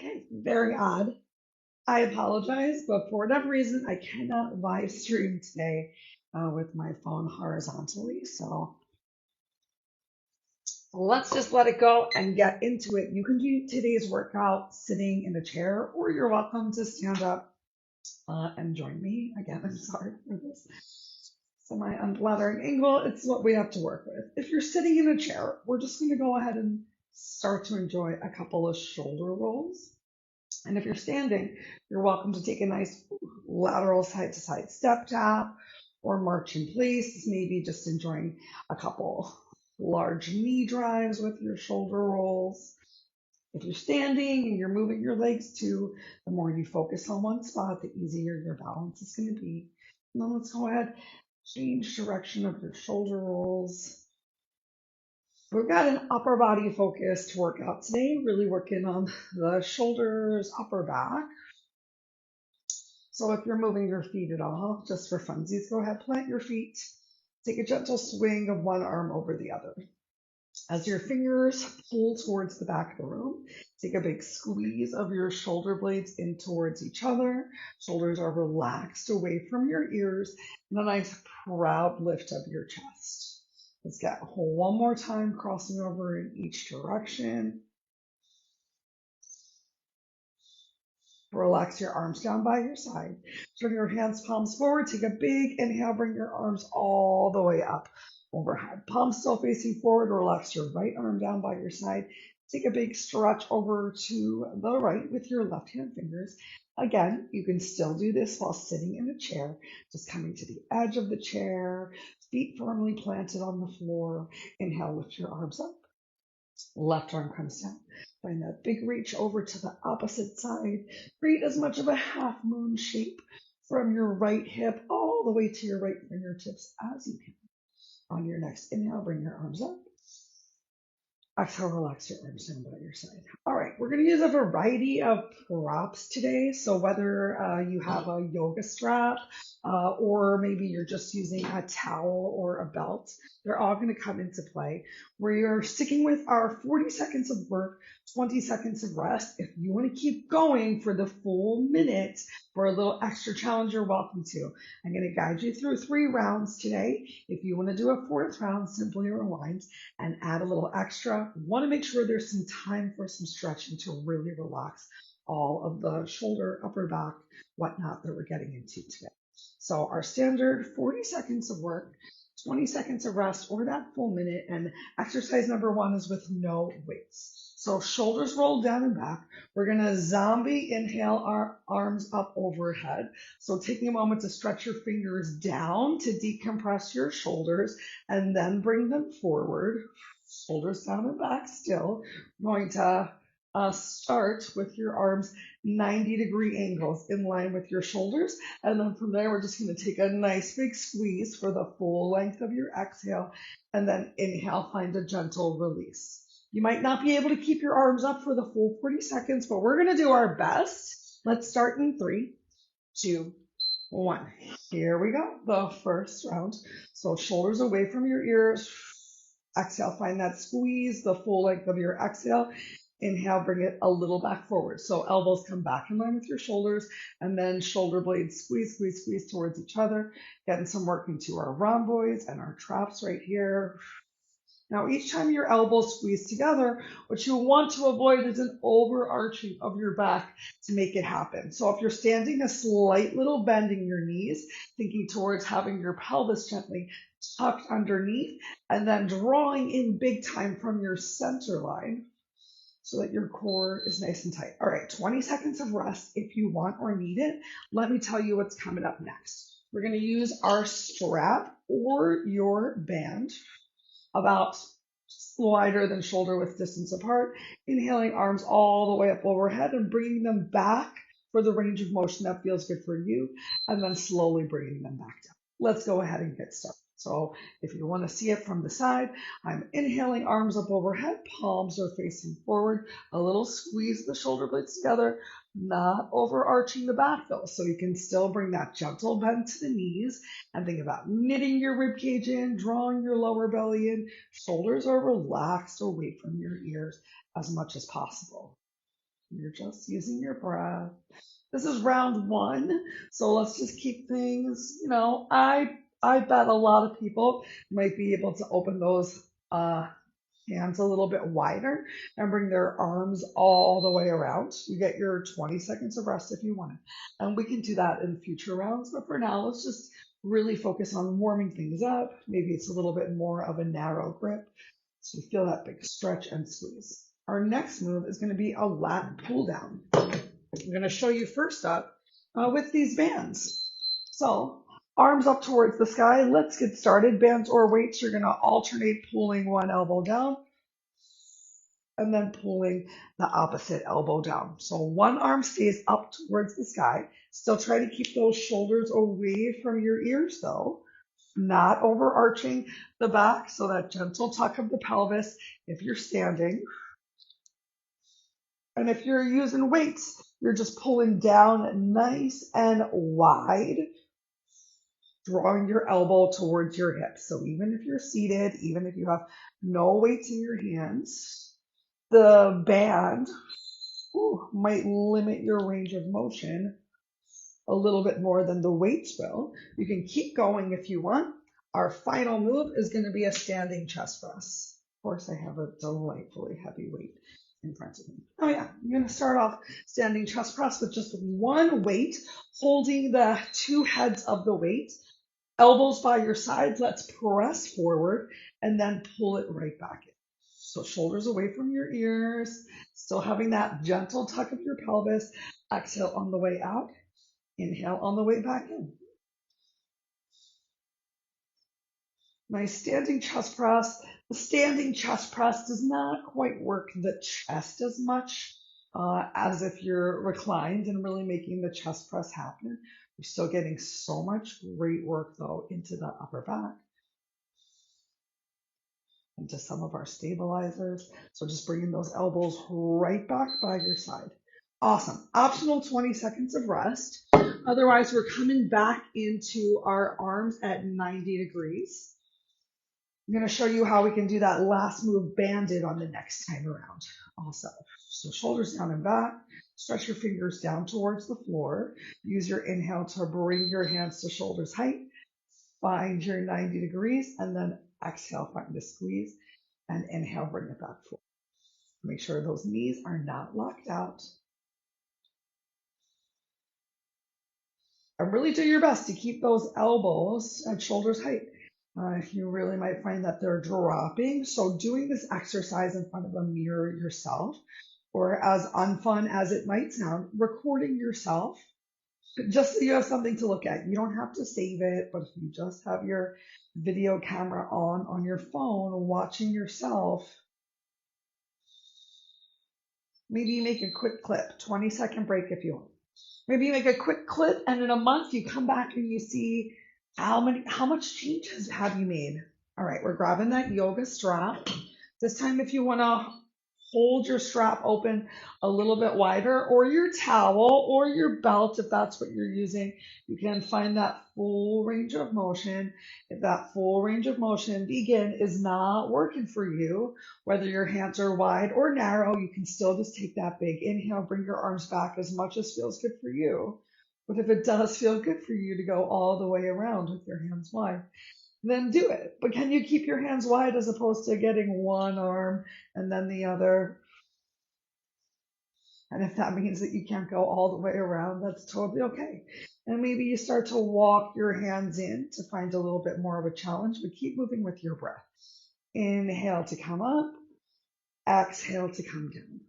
Okay, very odd. I apologize, but for whatever reason, I cannot live stream today with my phone horizontally. So let's just let it go and get into it. You can do today's workout sitting in a chair, or you're welcome to stand up and join me. Again, I'm sorry for this semi-unflattering angle. It's what we have to work with. If you're sitting in a chair, we're just going to go ahead and start to enjoy a couple of shoulder rolls. And if you're standing, you're welcome to take a nice lateral side to side step tap or march in place, maybe just enjoying a couple large knee drives with your shoulder rolls. If you're standing and you're moving your legs too, the more you focus on one spot, the easier your balance is going to be. And then let's go ahead, change direction of your shoulder rolls. We've got an upper body focused workout today, really working on the shoulders, upper back. So if you're moving your feet at all, just for funsies, go ahead, plant your feet. Take a gentle swing of one arm over the other. As your fingers pull towards the back of the room, take a big squeeze of your shoulder blades in towards each other. Shoulders are relaxed away from your ears, and a nice proud lift of your chest. Let's get one more time, crossing over in each direction. Relax your arms down by your side. Turn your hands, palms forward. Take a big inhale. Bring your arms all the way up overhead. Palms still facing forward. Relax your right arm down by your side. Take a big stretch over to the right with your left hand fingers. Again, you can still do this while sitting in a chair, just coming to the edge of the chair, feet firmly planted on the floor. Inhale, lift your arms up. Left arm comes down. Find that big reach over to the opposite side. Create as much of a half moon shape from your right hip all the way to your right fingertips as you can. On your next inhale, bring your arms up. Exhale, relax your arms down by your side. All right, we're going to use a variety of props today. So whether you have a yoga strap or maybe you're just using a towel or a belt, they're all going to come into play. We are sticking with our 40 seconds of work, 20 seconds of rest. If you want to keep going for the full minute for a little extra challenge, you're welcome to. I'm going to guide you through 3 rounds today. If you want to do a 4th round, simply rewind and add a little extra. Want to make sure there's some time for some stretching to really relax all of the shoulder, upper back, whatnot that we're getting into today. So our standard 40 seconds of work, 20 seconds of rest, or that full minute. And exercise number 1 is with no weights. So shoulders rolled down and back. We're going to zombie inhale our arms up overhead. So taking a moment to stretch your fingers down to decompress your shoulders and then bring them forward. Shoulders down and back still. We're going to start with your arms 90-degree angles in line with your shoulders. And then from there, we're just going to take a nice big squeeze for the full length of your exhale. And then inhale, find a gentle release. You might not be able to keep your arms up for the full 40 seconds, but we're going to do our best. Let's start in 3, 2, 1. Here we go. The first round. So shoulders away from your ears. Exhale, find that squeeze, the full length of your exhale. Inhale, bring it a little back forward. So elbows come back in line with your shoulders, and then shoulder blades squeeze, squeeze, squeeze towards each other. Getting some work into our rhomboids and our traps right here. Now, each time your elbows squeeze together, what you want to avoid is an overarching of your back to make it happen. So if you're standing, a slight little bend in your knees, thinking towards having your pelvis gently tucked underneath, and then drawing in big time from your center line so that your core is nice and tight. All right, 20 seconds of rest if you want or need it. Let me tell you what's coming up next. We're going to use our strap or your band about wider than shoulder width distance apart. Inhaling arms all the way up overhead and bringing them back for the range of motion that feels good for you, and then slowly bringing them back down. Let's go ahead and get started. So if you want to see it from the side, I'm inhaling arms up overhead, palms are facing forward, a little squeeze the shoulder blades together, not overarching the back though, so you can still bring that gentle bend to the knees and think about knitting your rib cage in, drawing your lower belly in, shoulders are relaxed away from your ears as much as possible. You're just using your breath. This is round one, so let's just keep things, I bet a lot of people might be able to open those hands a little bit wider and bring their arms all the way around. You get your 20 seconds of rest if you want it. And we can do that in future rounds, but for now, let's just really focus on warming things up. Maybe it's a little bit more of a narrow grip. So you feel that big stretch and squeeze. Our next move is going to be a lat pull down. I'm going to show you first up with these bands. So arms up towards the sky. Let's get started. Bands or weights, you're going to alternate pulling one elbow down and then pulling the opposite elbow down. So one arm stays up towards the sky. Still try to keep those shoulders away from your ears though, not overarching the back. So that gentle tuck of the pelvis if you're standing. And if you're using weights, you're just pulling down nice and wide, drawing your elbow towards your hips. So even if you're seated, even if you have no weights in your hands, the band might limit your range of motion a little bit more than the weights will. You can keep going if you want. Our final move is going to be a standing chest press. Of course, I have a delightfully heavy weight in front of me. Oh yeah, I'm going to start off standing chest press with just one weight, holding the two heads of the weight, elbows by your sides. Let's press forward and then pull it right back in. So shoulders away from your ears, still having that gentle tuck of your pelvis. Exhale on the way out. Inhale on the way back in. Nice standing chest press. The standing chest press does not quite work the chest as much as if you're reclined and really making the chest press happen. You're still getting so much great work though into the upper back, into some of our stabilizers. So just bringing those elbows right back by your side. Awesome. Optional 20 seconds of rest. Otherwise, we're coming back into our arms at 90 degrees. I'm going to show you how we can do that last move banded on the next time around also. So shoulders down and back, stretch your fingers down towards the floor. Use your inhale to bring your hands to shoulders height. Find your 90 degrees and then exhale, find the squeeze and inhale, bring it back forward. Make sure those knees are not locked out. And really do your best to keep those elbows at shoulders height. You really might find that they're dropping. So doing this exercise in front of a mirror yourself, or as unfun as it might sound, recording yourself, just so you have something to look at. You don't have to save it, but if you just have your video camera on your phone, watching yourself, maybe you make a quick clip, 20-second break if you want. Maybe you make a quick clip and in a month you come back and you see how much changes have you made. All right, we're grabbing that yoga strap. This time if you want to hold your strap open a little bit wider, or your towel or your belt if that's what you're using, you can find that full range of motion. If that full range of motion is not working for you, whether your hands are wide or narrow, you can still just take that big inhale, bring your arms back as much as feels good for you. But if it does feel good for you to go all the way around with your hands wide, then do it. But can you keep your hands wide as opposed to getting one arm and then the other? And if that means that you can't go all the way around, that's totally okay. And maybe you start to walk your hands in to find a little bit more of a challenge, but keep moving with your breath. Inhale to come up, exhale to come down.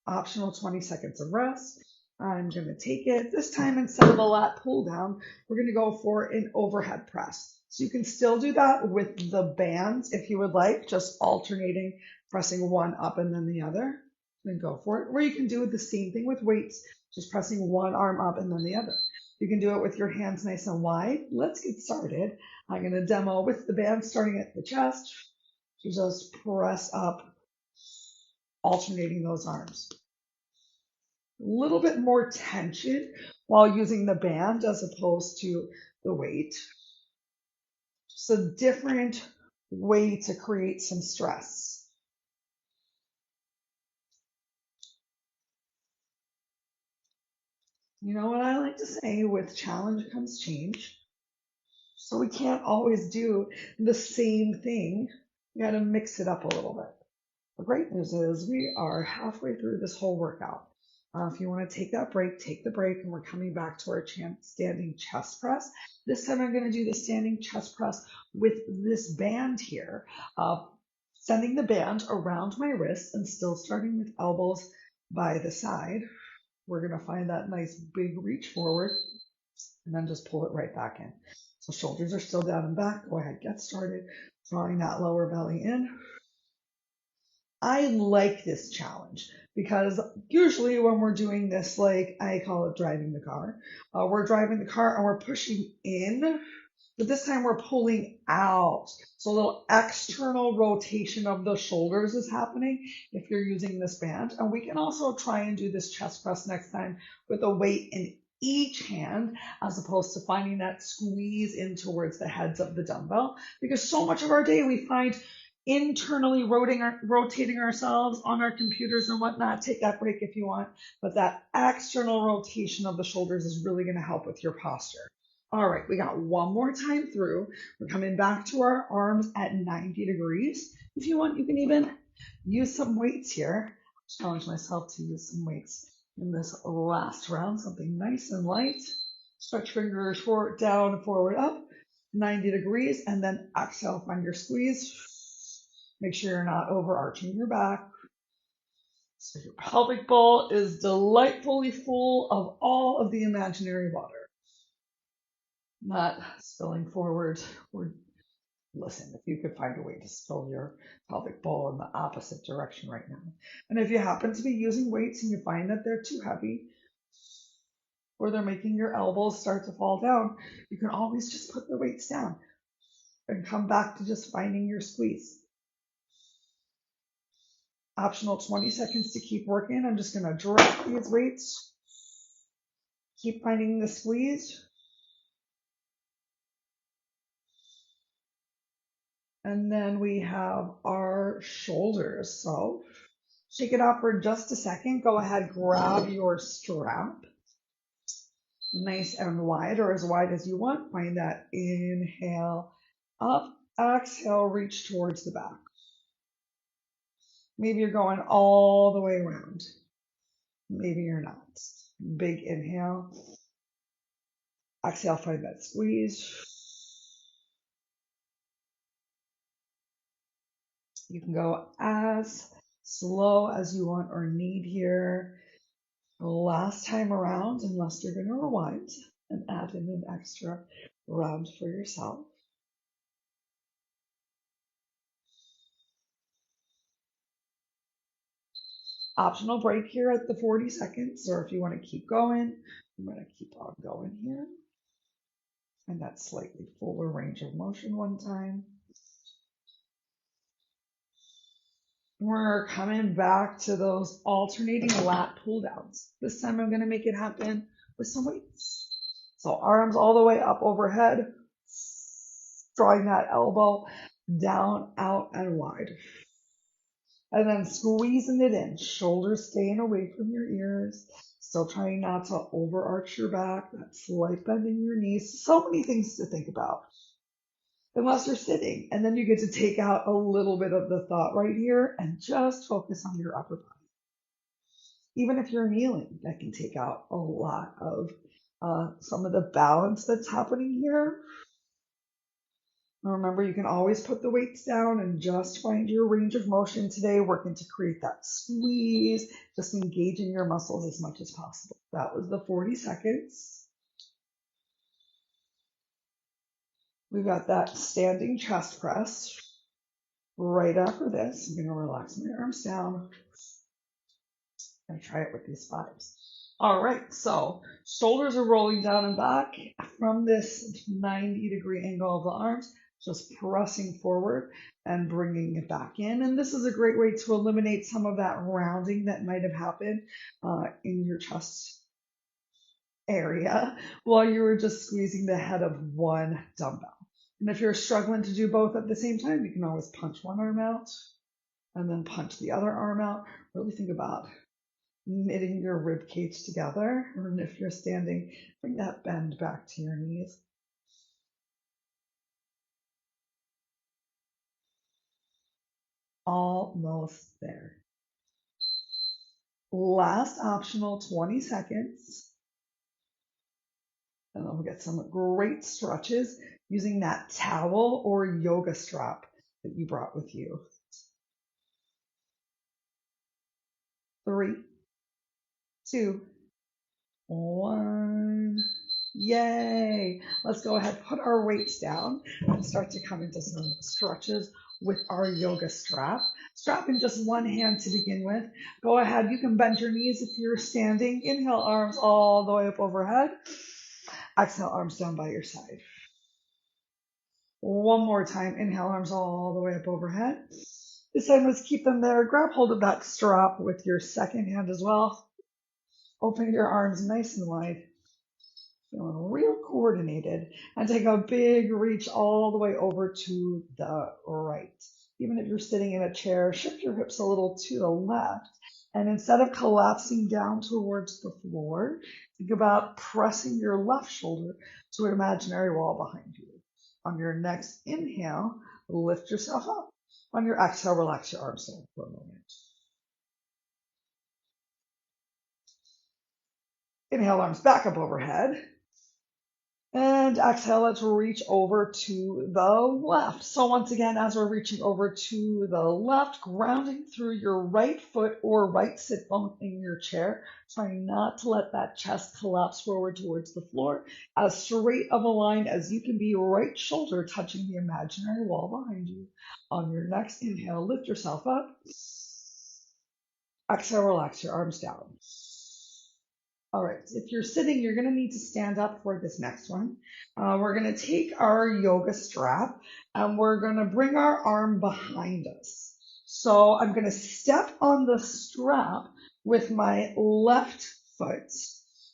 Optional 20 seconds of rest. I'm going to take it. This time, instead of a lat pull down, we're going to go for an overhead press. So you can still do that with the bands if you would like, just alternating, pressing one up and then the other. Then go for it. Or you can do the same thing with weights, just pressing one arm up and then the other. You can do it with your hands nice and wide. Let's get started. I'm going to demo with the band starting at the chest. You just press up, alternating those arms. A little bit more tension while using the band as opposed to the weight. Just a different way to create some stress. You know what I like to say? With challenge comes change. So we can't always do the same thing. We got to mix it up a little bit. The great news is we are halfway through this whole workout. If you want to take that break, take the break, and we're coming back to our standing chest press. This time I'm going to do the standing chest press with this band here, sending the band around my wrist and still starting with elbows by the side. We're going to find that nice big reach forward and then just pull it right back in. So shoulders are still down and back. Go ahead, get started. Drawing that lower belly in. I like this challenge because usually when we're doing this, like I call it driving the car, we're driving the car and we're pushing in, but this time we're pulling out. So a little external rotation of the shoulders is happening if you're using this band. And we can also try and do this chest press next time with a weight in each hand as opposed to finding that squeeze in towards the heads of the dumbbell, because so much of our day we find internally rotating ourselves on our computers and whatnot. Take that break if you want, but that external rotation of the shoulders is really going to help with your posture. All right, we got one more time through. We're coming back to our arms at 90 degrees. If you want, you can even use some weights here. Challenge myself to use some weights in this last round, something nice and light. Stretch fingers forward, down, forward, up, 90 degrees, and then exhale, find your squeeze. Make sure you're not overarching your back. So your pelvic bowl is delightfully full of all of the imaginary water. Not spilling forward. Or listen, if you could find a way to spill your pelvic bowl in the opposite direction right now. And if you happen to be using weights and you find that they're too heavy, or they're making your elbows start to fall down, you can always just put the weights down and come back to just finding your squeeze. Optional 20 seconds to keep working. I'm just going to drop these weights. Keep finding the squeeze. And then we have our shoulders. So shake it off for just a second. Go ahead, grab your strap. Nice and wide, or as wide as you want. Find that inhale up, exhale, reach towards the back. Maybe you're going all the way around. Maybe you're not. Big inhale. Exhale, find that squeeze. You can go as slow as you want or need here. Last time around, unless you're going to rewind and add in an extra round for yourself. Optional break here at the 40 seconds, or if you want to keep going, I'm going to keep on going here. And that slightly fuller range of motion one time. We're coming back to those alternating lat pull downs. This time I'm going to make it happen with some weights. So arms all the way up overhead, drawing that elbow down, out, and wide. And then squeezing it in, shoulders staying away from your ears, still trying not to overarch your back, that slight bend in your knees. So many things to think about, unless you're sitting. And then you get to take out a little bit of the thought right here and just focus on your upper body. Even if you're kneeling, that can take out a lot of some of the balance that's happening here. Remember, you can always put the weights down and just find your range of motion today, working to create that squeeze, just engaging your muscles as much as possible. That was the 40 seconds. We've got that standing chest press. Right after this, I'm going to relax my arms down and try it with these fives. All right, so shoulders are rolling down and back from this 90-degree angle of the arms. Just pressing forward and bringing it back in. And this is a great way to eliminate some of that rounding that might have happened in your chest area while you were just squeezing the head of one dumbbell. And if you're struggling to do both at the same time, you can always punch one arm out and then punch the other arm out. Really think about knitting your rib cage together. And if you're standing, bring that bend back to your knees. Almost there. Last optional 20 seconds. And then we'll get some great stretches using that towel or yoga strap that you brought with you. 3, 2, 1. Yay! Let's go ahead, put our weights down and start to come into some stretches with our yoga strap. Strap in just one hand to begin with. Go ahead, you can bend your knees if you're standing. Inhale, arms all the way up overhead. Exhale, arms down by your side. One more time. Inhale, arms all the way up overhead. This time, let's keep them there. Grab hold of that strap with your second hand as well. Open your arms nice and wide. Feeling real coordinated. And take a big reach all the way over to the right. Even if you're sitting in a chair, shift your hips a little to the left. And instead of collapsing down towards the floor, think about pressing your left shoulder to an imaginary wall behind you. On your next inhale, lift yourself up. On your exhale, relax your arms down for a moment. Inhale, arms back up overhead. And exhale, let's reach over to the left. So once again, as we're reaching over to the left, grounding through your right foot or right sit bone in your chair, trying not to let that chest collapse forward towards the floor. As straight of a line as you can be, right shoulder touching the imaginary wall behind you. On your next inhale, lift yourself up. Exhale, relax your arms down. All right, if you're sitting, you're going to need to stand up for this next one. We're going to take our yoga strap and we're going to bring our arm behind us. So I'm going to step on the strap with my left foot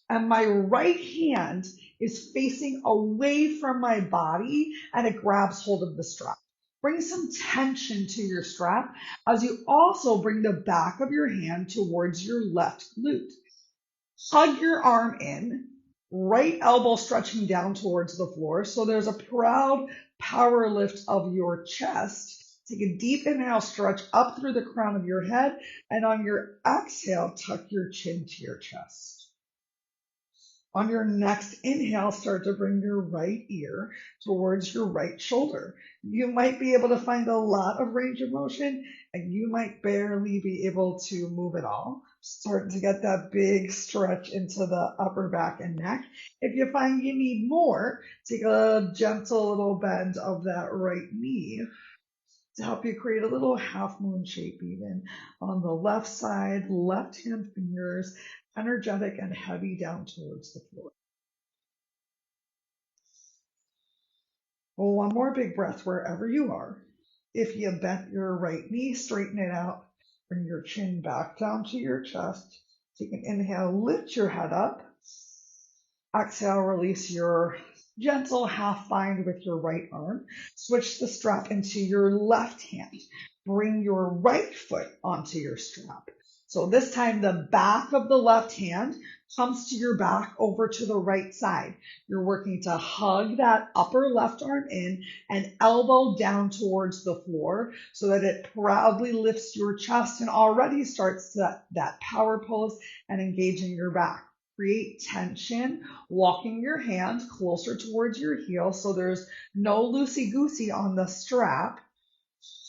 and my right hand is facing away from my body and it grabs hold of the strap. Bring some tension to your strap as you also bring the back of your hand towards your left glute. Hug your arm in, right elbow stretching down towards the floor. So there's a proud power lift of your chest. Take a deep inhale, stretch up through the crown of your head. And on your exhale, tuck your chin to your chest. On your next inhale, start to bring your right ear towards your right shoulder. You might be able to find a lot of range of motion and you might barely be able to move at all. Start to get that big stretch into the upper back and neck. If you find you need more, take a gentle little bend of that right knee to help you create a little half moon shape even on the left side, left hand fingers, energetic and heavy down towards the floor. One more big breath wherever you are. If you bent your right knee, straighten it out. Bring your chin back down to your chest. Take an inhale, lift your head up. Exhale, release your gentle half bind with your right arm. Switch the strap into your left hand. Bring your right foot onto your strap. So this time the back of the left hand comes to your back over to the right side. You're working to hug that upper left arm in and elbow down towards the floor so that it proudly lifts your chest and already starts that power pose and engaging your back. Create tension, walking your hand closer towards your heel so there's no loosey-goosey on the strap.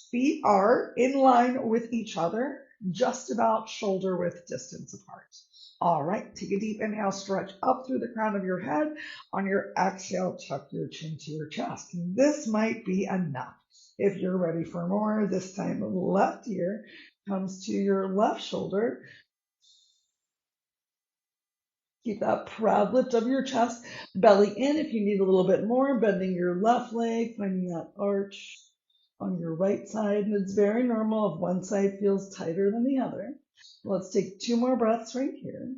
Feet are in line with each other, just about shoulder width distance apart. All right, take a deep inhale, stretch up through the crown of your head. On your exhale, tuck your chin to your chest. This might be enough. If you're ready for more, this time left ear comes to your left shoulder. Keep that proud lift of your chest, belly in if you need a little bit more, bending your left leg, finding that arch on your right side. And it's very normal if one side feels tighter than the other. Let's take 2 more breaths right here.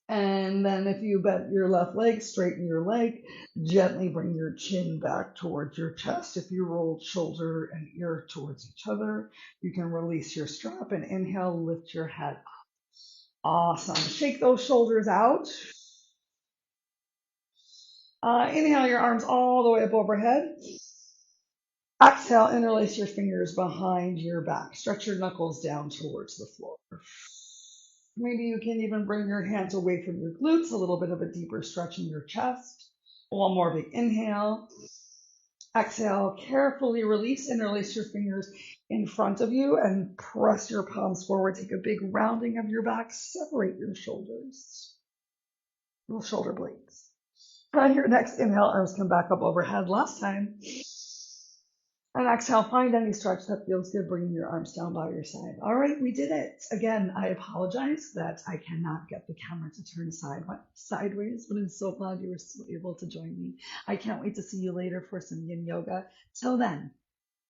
And then if you bent your left leg, straighten your leg, gently bring your chin back towards your chest. If you rolled shoulder and ear towards each other, you can release your strap and inhale, lift your head up. Awesome. Shake those shoulders out. Inhale your arms all the way up overhead. Exhale, interlace your fingers behind your back. Stretch your knuckles down towards the floor. Maybe you can even bring your hands away from your glutes, a little bit of a deeper stretch in your chest. One more big inhale. Exhale, carefully release, interlace your fingers in front of you and press your palms forward. Take a big rounding of your back. Separate your shoulders, little shoulder blades. On your next inhale, arms come back up overhead. Last time. And exhale, find any stretch that feels good, bringing your arms down by your side. All right, we did it. Again, I apologize that I cannot get the camera to turn sideways, but I'm so glad you were still able to join me. I can't wait to see you later for some yin yoga. Till then,